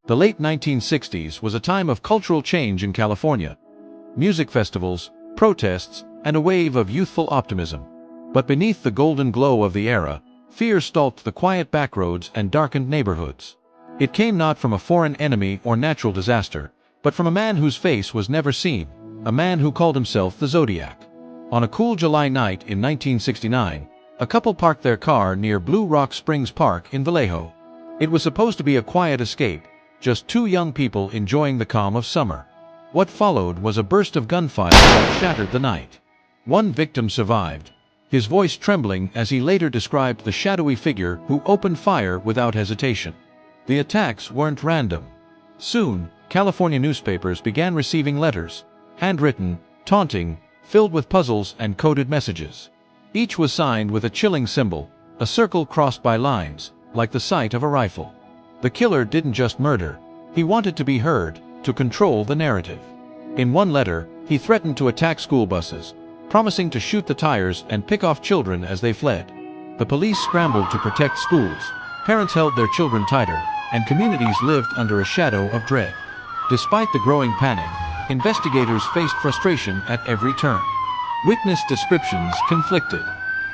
The late 1960s was a time of cultural change in California. Music festivals, protests, and a wave of youthful optimism. But beneath the golden glow of the era, fear stalked the quiet backroads and darkened neighborhoods. It came not from a foreign enemy or natural disaster, but from a man whose face was never seen, a man who called himself the Zodiac. On a cool July night in 1969, a couple parked their car near Blue Rock Springs Park in Vallejo. It was supposed to be a quiet escape, just two young people enjoying the calm of summer. What followed was a burst of gunfire that shattered the night. One victim survived, his voice trembling as he later described the shadowy figure who opened fire without hesitation. The attacks weren't random. Soon, California newspapers began receiving letters, handwritten, taunting, filled with puzzles and coded messages. Each was signed with a chilling symbol, a circle crossed by lines, like the sight of a rifle. The killer didn't just murder, he wanted to be heard, to control the narrative. In one letter, he threatened to attack school buses, promising to shoot the tires and pick off children as they fled. The police scrambled to protect schools, parents held their children tighter, and communities lived under a shadow of dread. Despite the growing panic, investigators faced frustration at every turn. Witness descriptions conflicted.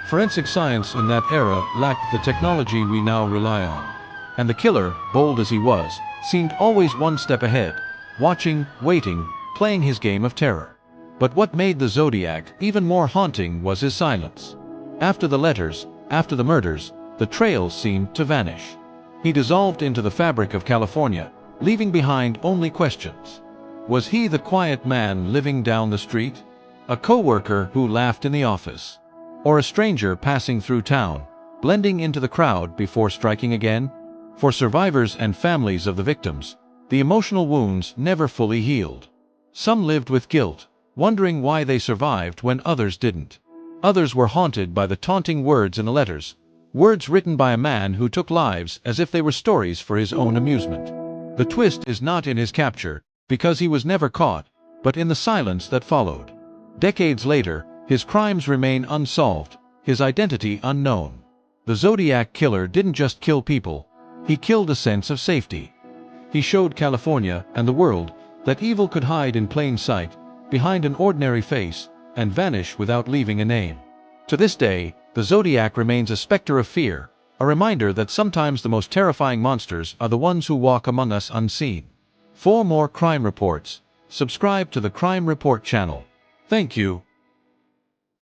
Forensic science in that era lacked the technology we now rely on. And the killer, bold as he was, seemed always one step ahead, watching, waiting, playing his game of terror. But what made the Zodiac even more haunting was his silence. After the letters, after the murders, the trails seemed to vanish. He dissolved into the fabric of California, leaving behind only questions. Was he the quiet man living down the street? A coworker who laughed in the office? Or a stranger passing through town, blending into the crowd before striking again? For survivors and families of the victims, the emotional wounds never fully healed. Some lived with guilt, wondering why they survived when others didn't. Others were haunted by the taunting words in the letters, words written by a man who took lives as if they were stories for his own amusement. The twist is not in his capture, because he was never caught, but in the silence that followed. Decades later, his crimes remain unsolved, his identity unknown. The Zodiac Killer didn't just kill people, he killed a sense of safety. He showed California and the world that evil could hide in plain sight, behind an ordinary face, and vanish without leaving a name. To this day, the Zodiac remains a specter of fear, a reminder that sometimes the most terrifying monsters are the ones who walk among us unseen. For more crime reports, subscribe to the Crime Report channel. Thank you.